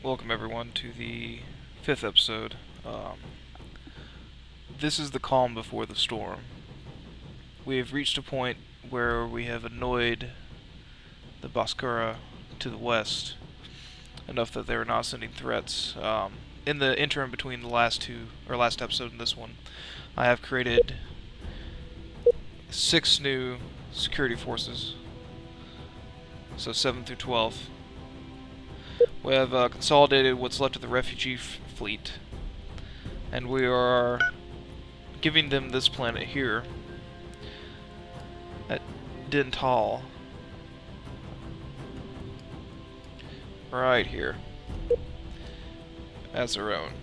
Welcome everyone to the 5th episode. This is the calm before the storm. We have reached a point where we have annoyed the Baskara to the west enough that they are not sending threats. In the interim between the last episode and this one, I have created 6 new security forces. So 7 through 12. We have consolidated what's left of the refugee fleet, and we are giving them this planet here at Dental, right here, as their own.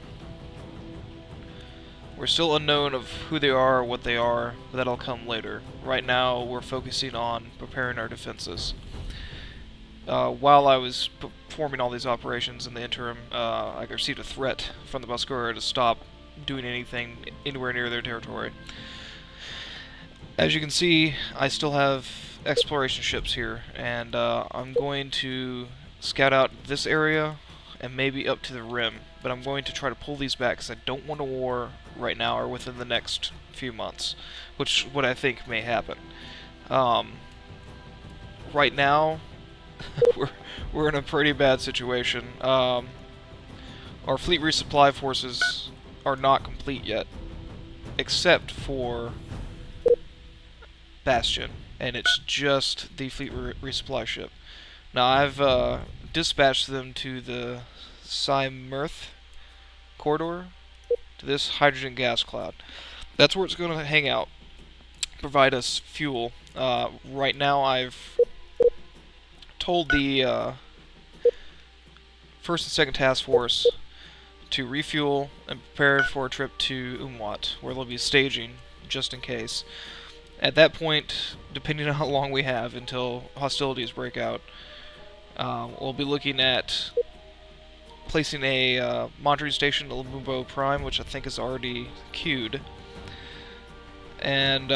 We're still unknown of who they are or what they are, but that'll come later. Right now, we're focusing on preparing our defenses. While I was performing all these operations in the interim, I received a threat from the Baskara to stop doing anything anywhere near their territory. As you can see, I still have exploration ships here, and I'm going to scout out this area and maybe up to the rim, but I'm going to try to pull these back because I don't want a war right now or within the next few months, which what I think may happen. Right now, we're in a pretty bad situation. Our fleet resupply forces are not complete yet, except for Bastion, and it's just the fleet resupply ship. Now I've dispatched them to the Cymirth corridor, to this hydrogen gas cloud. That's where it's going to hang out, provide us fuel. Right now I've told the first and second task force to refuel and prepare for a trip to Umwat, where they'll be staging just in case. At that point, depending on how long we have until hostilities break out, we'll be looking at placing a monitoring station at Lumumbo Prime, which I think is already queued, and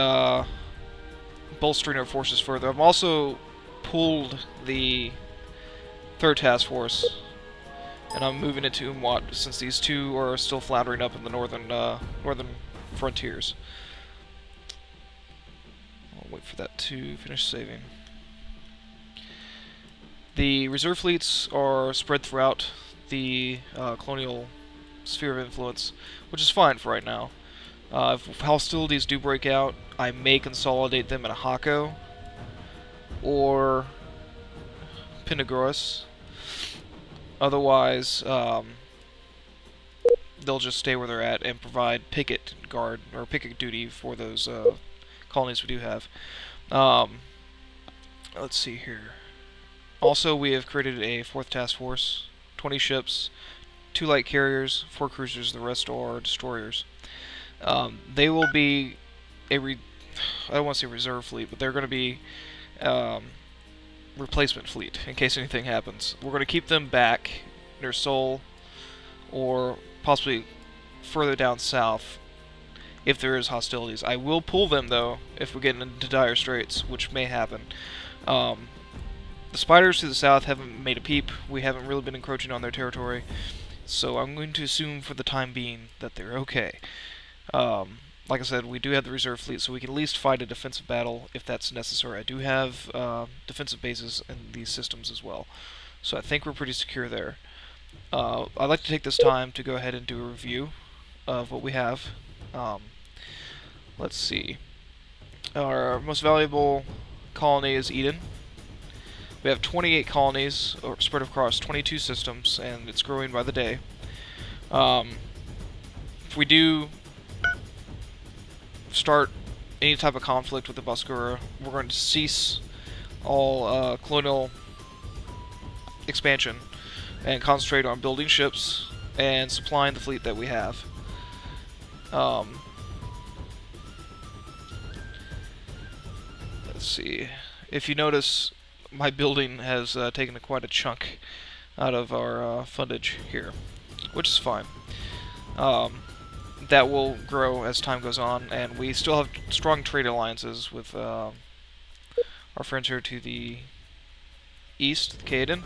bolstering our forces further. I've also pulled the third task force, and I'm moving it to Umwat since these two are still floundering up in the northern frontiers. I'll wait for that to finish saving. The reserve fleets are spread throughout the Colonial sphere of influence, which is fine for right now. If hostilities do break out, I may consolidate them in a Hako or Pinagoras. Otherwise, they'll just stay where they're at and provide picket guard or picket duty for those colonies we do have. Let's see here. Also, we have created a 4th task force, 20 ships, 2 light carriers, 4 cruisers. The rest are destroyers. They will be I don't want to say reserve fleet, but they're going to be replacement fleet in case anything happens. We're going to keep them back near Seoul or possibly further down south if there is hostilities. I will pull them though if we get into dire straits, which may happen. The spiders to the south haven't made a peep. We haven't really been encroaching on their territory, so I'm going to assume for the time being that they're okay. Like I said, we do have the reserve fleet, so we can at least fight a defensive battle if that's necessary. I do have defensive bases in these systems as well, so I think we're pretty secure there. I'd like to take this time to go ahead and do a review of what we have. Let's see. Our most valuable colony is Eden. We have 28 colonies spread across 22 systems, and it's growing by the day. If we do start any type of conflict with the Baskara, we're going to cease all colonial expansion and concentrate on building ships and supplying the fleet that we have. Let's see. If you notice, my building has taken quite a chunk out of our fundage here, which is fine. That will grow as time goes on, and we still have strong trade alliances with our friends here to the east, Caden.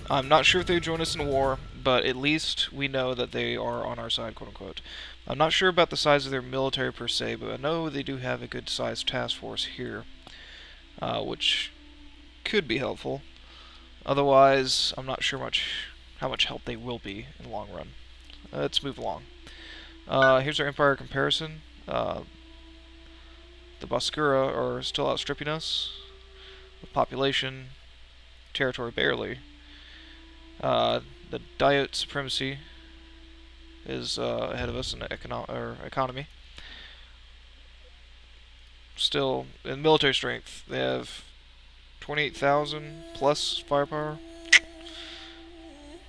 I'm not sure if they would join us in war, but at least we know that they are on our side, quote unquote. I'm not sure about the size of their military per se, but I know they do have a good sized task force here, which could be helpful. Otherwise, I'm not sure how much help they will be in the long run. Let's move along. Here's our empire comparison. The Baskura are still outstripping us with population, territory barely. The Diet supremacy is ahead of us in economy. Still, in military strength, they have 28,000 plus firepower.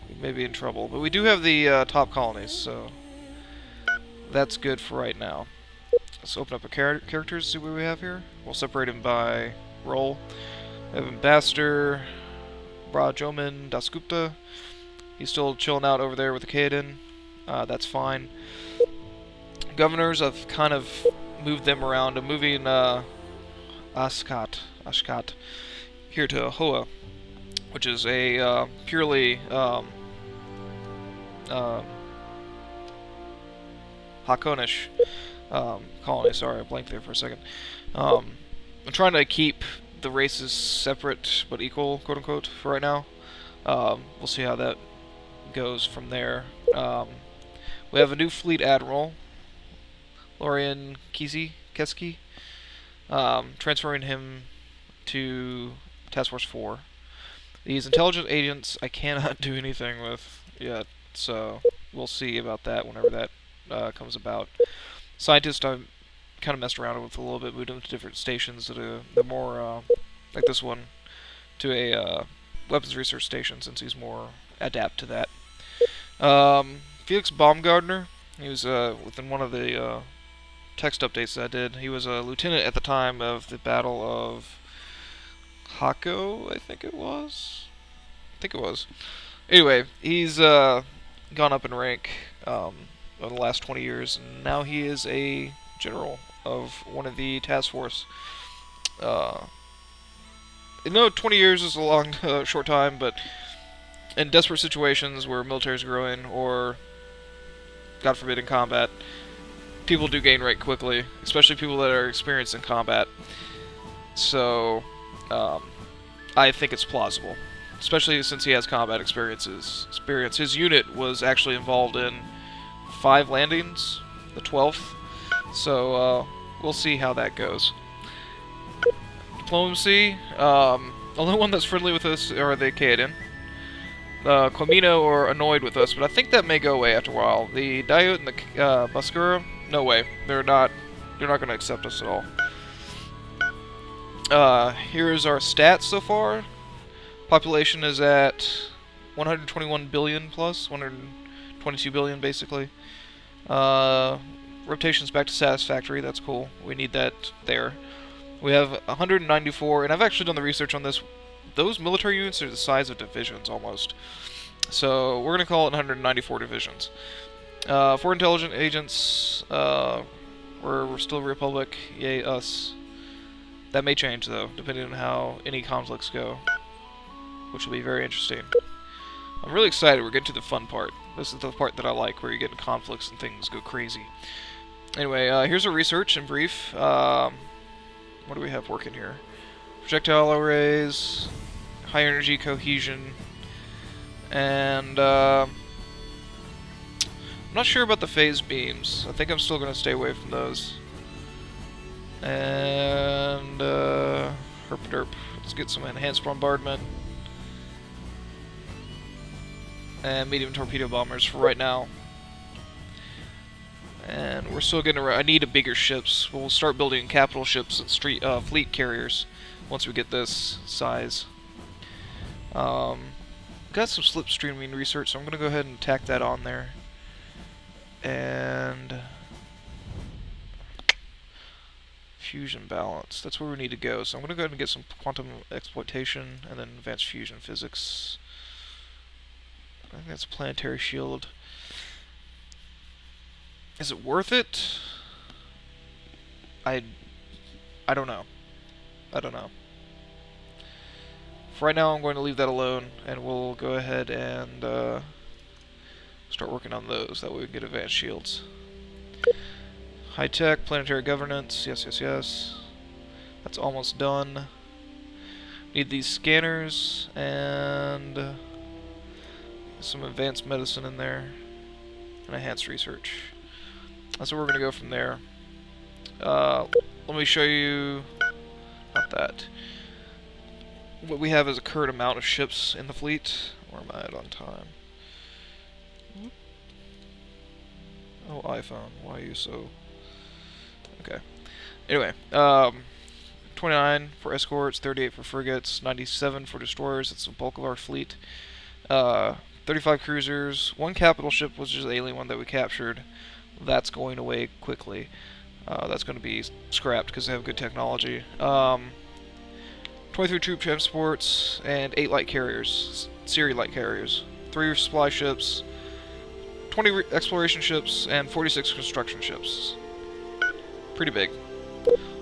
We may be in trouble, but we do have the top colonies, so that's good for right now. Let's open up our characters, see what we have here. We'll separate them by role. We have Ambassador Brajoman Dasgupta. He's still chilling out over there with the Kaiden. That's fine. Governors, I've kind of moved them around. I'm moving Ashkat here to Hoa, which is a purely Hakonish colony. Sorry, I blanked there for a second. I'm trying to keep the races separate but equal, quote unquote, for right now. We'll see how that goes from there. We have a new fleet admiral, Lorian Keski, transferring him to Task Force 4. These intelligence agents I cannot do anything with yet, so we'll see about that whenever that comes about. Scientists I've kind of messed around with a little bit, moved them to different stations that are more, like this one, to a weapons research station since he's more adept to that. Felix Baumgartner, he was within one of the text updates that I did. He was a lieutenant at the time of the Battle of Hako, I think it was. Anyway, he's gone up in rank over the last 20 years, and now he is a general of one of the task force. I know 20 years is a long, short time, but in desperate situations where military is growing, or, God forbid, in combat, people do gain rank quickly, especially people that are experienced in combat. So, I think it's plausible, especially since he has combat experience. His unit was actually involved in 5 landings, the 12th, so we'll see how that goes. Diplomacy, only one that's friendly with us are the Kaiden. The Comino are annoyed with us, but I think that may go away after a while. The Diot and the Baskura, no way. They're not going to accept us at all. Here's our stats so far. Population is at 121 billion plus, 122 billion basically. Rotation's back to satisfactory, that's cool. We need that there. We have 194, and I've actually done the research on this. Those military units are the size of divisions almost. So we're going to call it 194 divisions. 4 intelligent agents. We're still a republic. Yay us. That may change though, depending on how any conflicts go, which will be very interesting. I'm really excited. We're getting to the fun part. This is the part that I like, where you get in conflicts and things go crazy. Anyway, here's our research in brief. What do we have working here? Projectile arrays, high energy cohesion, and I'm not sure about the phase beams. I think I'm still going to stay away from those. And herp-derp. Let's get some enhanced bombardment and medium torpedo bombers for right now. And we're still getting around. I need a bigger ships. We'll start building capital ships and fleet carriers once we get this size. Got some slipstreaming research, so I'm going to go ahead and tack that on there. And fusion balance. That's where we need to go. So I'm going to go ahead and get some quantum exploitation and then advanced fusion physics. I think that's planetary shield. Is it worth it? I don't know. For right now, I'm going to leave that alone, and we'll go ahead and start working on those. That way we can get advanced shields. High-tech, planetary governance, yes, yes, yes. That's almost done. Need these scanners, and some advanced medicine in there, and enhanced research. That's where we're going to go from there. Let me show you, not that. What we have is a current amount of ships in the fleet. Where am I at on time? Oh, iPhone, why are you so... Okay. Anyway, 29 for escorts, 38 for frigates, 97 for destroyers. That's the bulk of our fleet. 35 cruisers, 1 capital ship, which is the alien one that we captured. That's going away quickly. That's going to be scrapped because they have good technology. 23 troop transports, and 8 light carriers, Siri light carriers. 3 supply ships, 20 exploration ships, and 46 construction ships. Pretty big.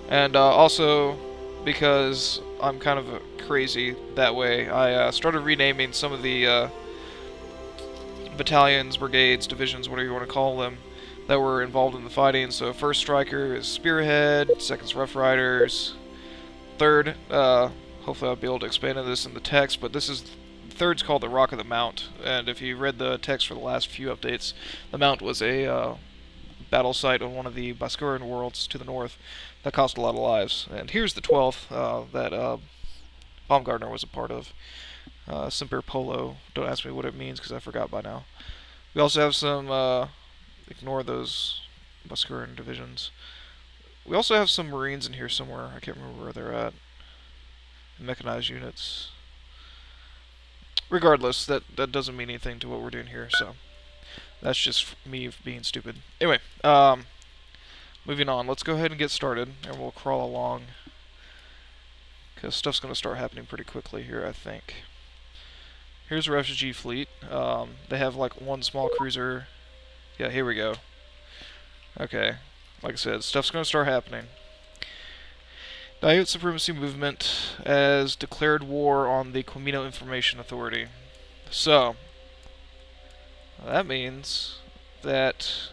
And also, because I'm kind of crazy that way, I started renaming some of the battalions, brigades, divisions, whatever you want to call them, that were involved in the fighting. So first striker is Spearhead, second's Rough Riders, third, hopefully I'll be able to expand on this in the text, but third's called the Rock of the Mount, and if you read the text for the last few updates, the Mount was a battle site on one of the Bascuran worlds to the north that cost a lot of lives. And here's the 12th that Baumgartner was a part of. Semper Polo. Don't ask me what it means because I forgot by now. We also have some, ignore those Bascuran divisions. We also have some Marines in here somewhere. I can't remember where they're at. Mechanized units. Regardless, that doesn't mean anything to what we're doing here, so that's just me being stupid. Anyway, moving on. Let's go ahead and get started, and we'll crawl along, because stuff's going to start happening pretty quickly here, I think. Here's a refugee fleet. They have like 1 small cruiser. Yeah, here we go. Okay, like I said, stuff's going to start happening. Diute Supremacy Movement has declared war on the Comino Information Authority. So, that means that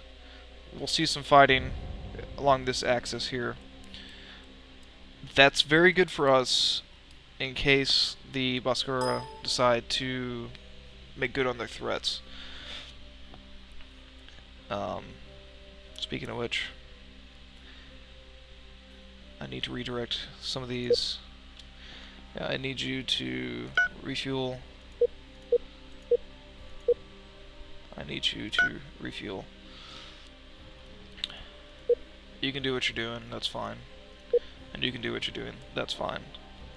we'll see some fighting along this axis here. That's very good for us in case the Baskura decide to make good on their threats. Speaking of which, I need to redirect some of these. Yeah, I need you to refuel. I need you to refuel. You can do what you're doing, that's fine. And you can do what you're doing, that's fine.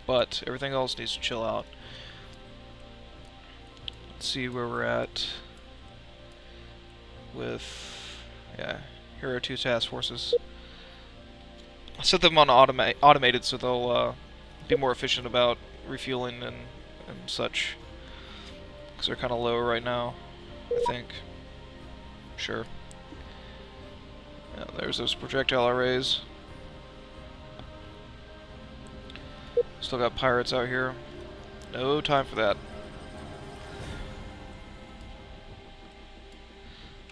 But everything else needs to chill out. Let's see where we're at with, yeah, here are 2 task forces. I set them on automated so they'll be more efficient about refueling and such. Because they're kind of low right now, I think. Sure. Yeah, there's those projectile arrays. Still got pirates out here. No time for that.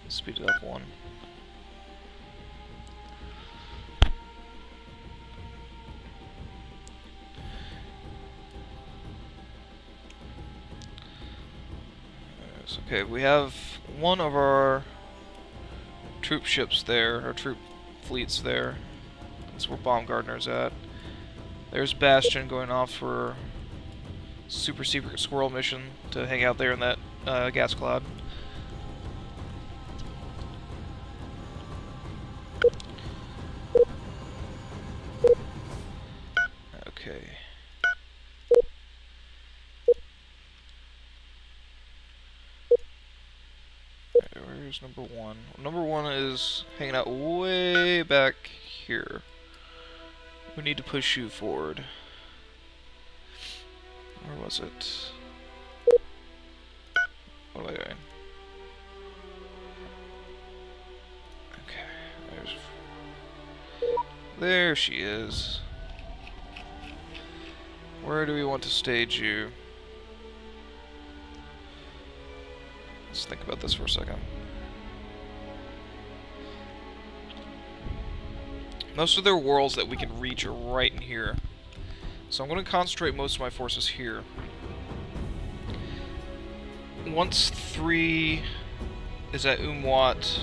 Let's speed it up 1. Okay, we have one of our troop ships there, or troop fleets there. That's where Baumgartner's at. There's Bastion going off for super secret squirrel mission to hang out there in that gas cloud. Okay. Where's number 1? Number 1 is hanging out way back here. We need to push you forward. Where was it? What am I doing? Okay, there she is. Where do we want to stage you? Let's think about this for a second. Most of their worlds that we can reach are right in here. So I'm going to concentrate most of my forces here. Once 3 is at Umwat...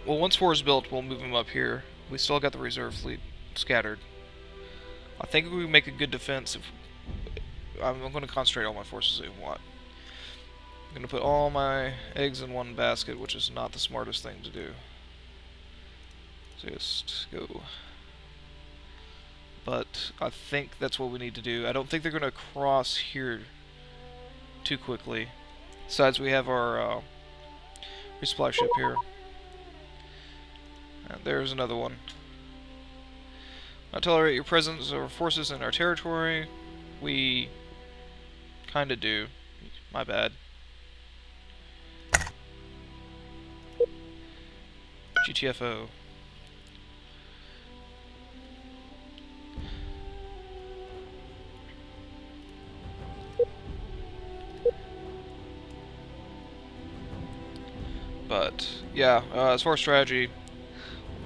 Well, once 4 is built, we'll move him up here. We still got the reserve fleet scattered. I think we make a good defense if... I'm going to concentrate all my forces at Umwat. I'm going to put all my eggs in one basket, which is not the smartest thing to do. Just go. But I think that's what we need to do. I don't think they're going to cross here too quickly. Besides, we have our resupply ship here. And there's another one. Not tolerate your presence or forces in our territory. We kinda do. My bad. GTFO. But, yeah, as far as strategy,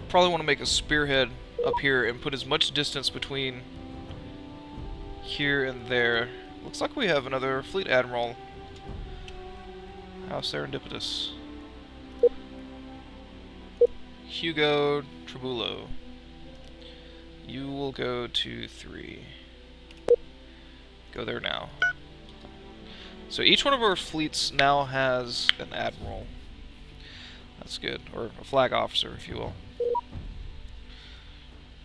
probably want to make a spearhead up here and put as much distance between here and there. Looks like we have another fleet admiral. How serendipitous. Hugo Tribulo. You will go to 3. Go there now. So each one of our fleets now has an admiral. That's good. Or a flag officer, if you will.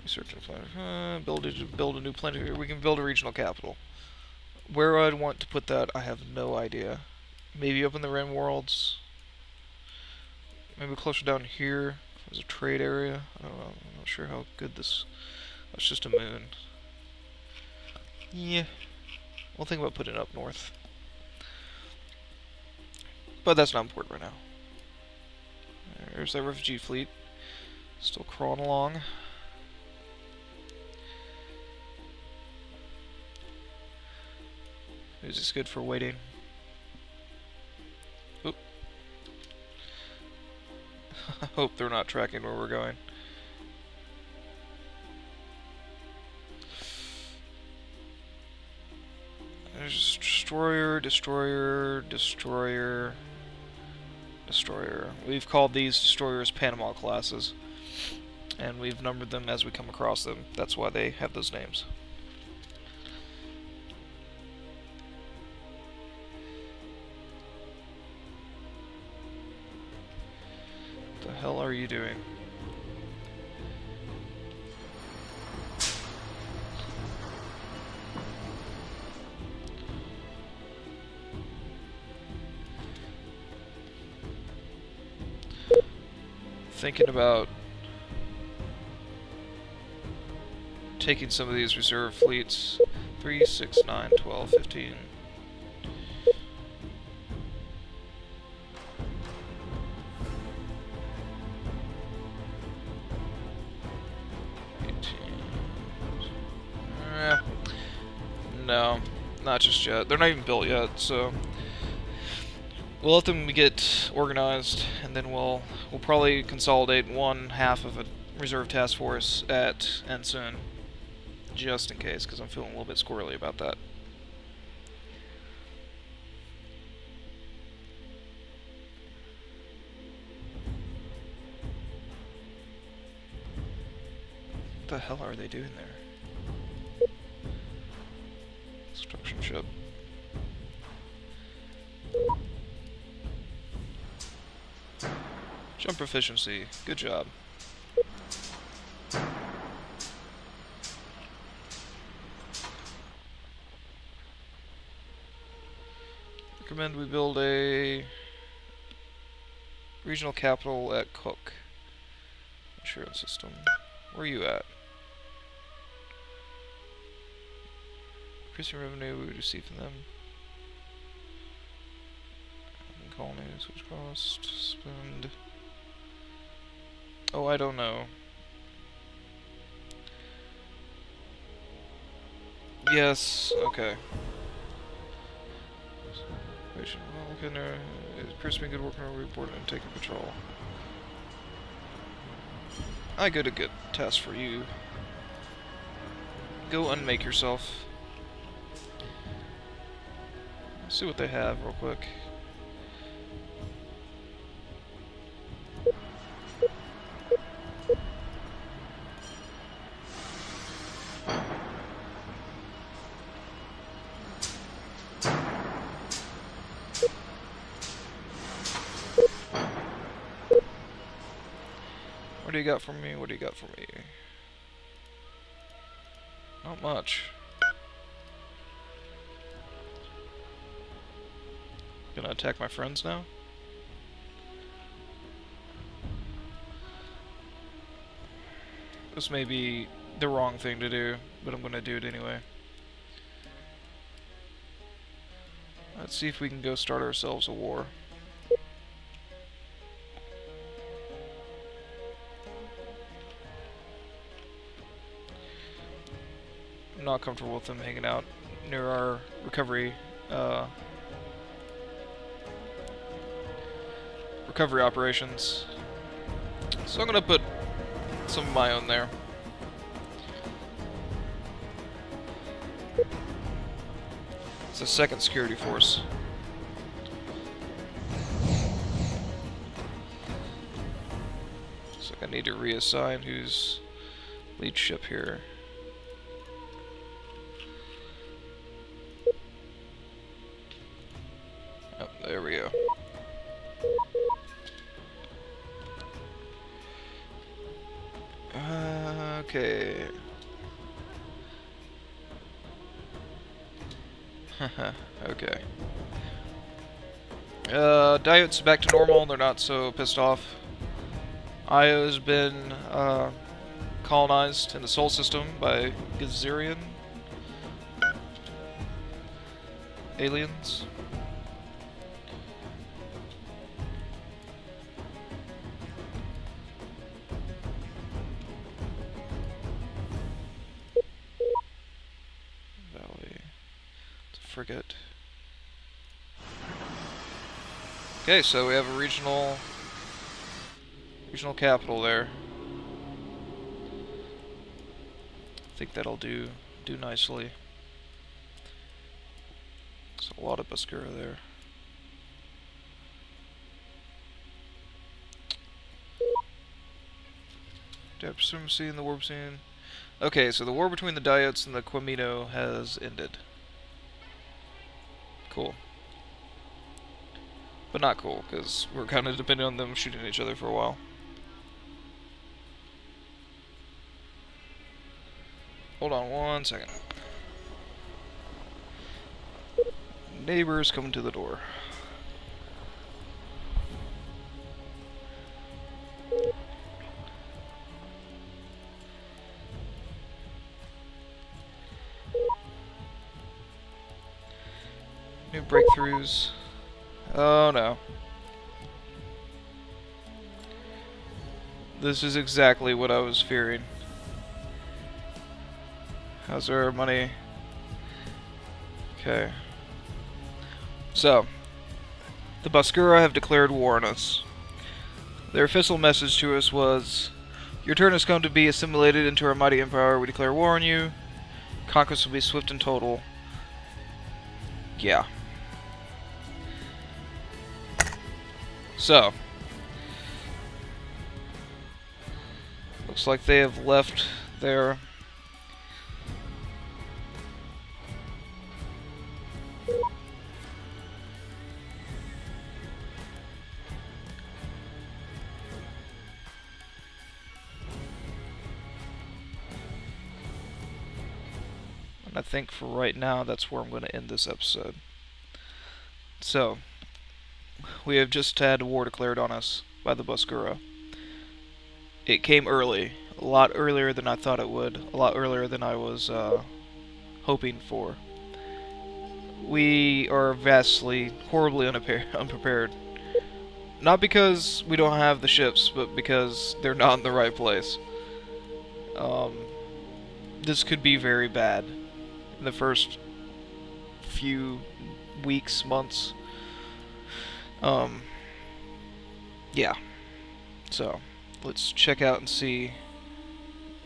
Research and plan. Build a new planet. We can build a regional capital. Where I'd want to put that, I have no idea. Maybe up in the Ren worlds. Maybe closer down here as a trade area. I don't know. I'm not sure how good this. It's just a moon. Yeah. We'll think about putting it up north. But that's not important right now. There's that refugee fleet. Still crawling along. Is this good for waiting? Oop. I hope they're not tracking where we're going. There's destroyer, destroyer, destroyer, destroyer. We've called these destroyers Panama classes, and we've numbered them as we come across them. That's why they have those names. What the hell are you doing? Thinking about taking some of these reserve fleets. 3, 6, 9, 12, 15. No, not just yet. They're not even built yet, so we'll let them get organized, and then we'll probably consolidate one half of a reserve task force at Ensign, just in case, because I'm feeling a little bit squirrely about that. What the hell are they doing there? Construction ship. Jump proficiency. Good job. Recommend we build a regional capital at Cook. Insurance system. Where are you at? Increasing revenue we would receive from them. Colonies, which cost, spend. Oh, I don't know. Yes, okay. Well, can it appears to be good working on report and taking patrol. I got a good task for you. Go unmake yourself. Let's see what they have real quick. What do you got for me? What do you got for me? Not much. Gonna attack my friends now? This may be the wrong thing to do, but I'm gonna do it anyway. Let's see if we can go start ourselves a war. I'm not comfortable with them hanging out near our recovery operations. So I'm gonna put some of my own there. It's a second security force. So I need to reassign who's lead ship here. Oh, there we go. Okay. Okay. Diode's back to normal. They're not so pissed off. Io's been colonized in the Sol system by Gazerian aliens. Frigate. Okay, so we have a regional capital there. I think that'll do nicely. There's a lot of Buskura there. Depth supremacy in the warp scene. Okay, so the war between the Diodes and the Quamino has ended. Cool. But not cool, because we're kind of dependent on them shooting each other for a while. Hold on one second. Neighbors coming to the door. New breakthroughs. Oh no. This is exactly what I was fearing. How's our money? Okay. So, the Buskura have declared war on us. Their official message to us was, your turn has come to be assimilated into our mighty empire. We declare war on you. Conquest will be swift and total. Yeah. So, looks like they have left their and I think for right now that's where I'm going to end this episode. So, we have just had a war declared on us by the Buskura. It came early, a lot earlier than I thought it would, a lot earlier than I was hoping for. We are vastly, horribly unprepared. Not because we don't have the ships, but because they're not in the right place. This could be very bad in the first few weeks, months Um, yeah. So, let's check out and see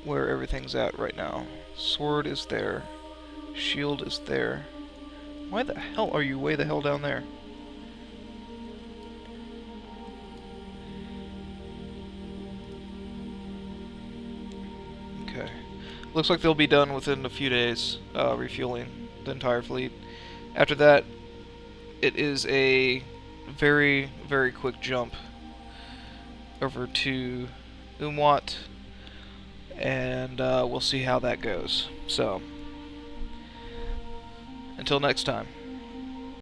where everything's at right now. Sword is there. Shield is there. Why the hell are you way the hell down there? Okay. Looks like they'll be done within a few days, refueling the entire fleet. After that, it is a very, very quick jump over to Umwat, and we'll see how that goes. So, until next time.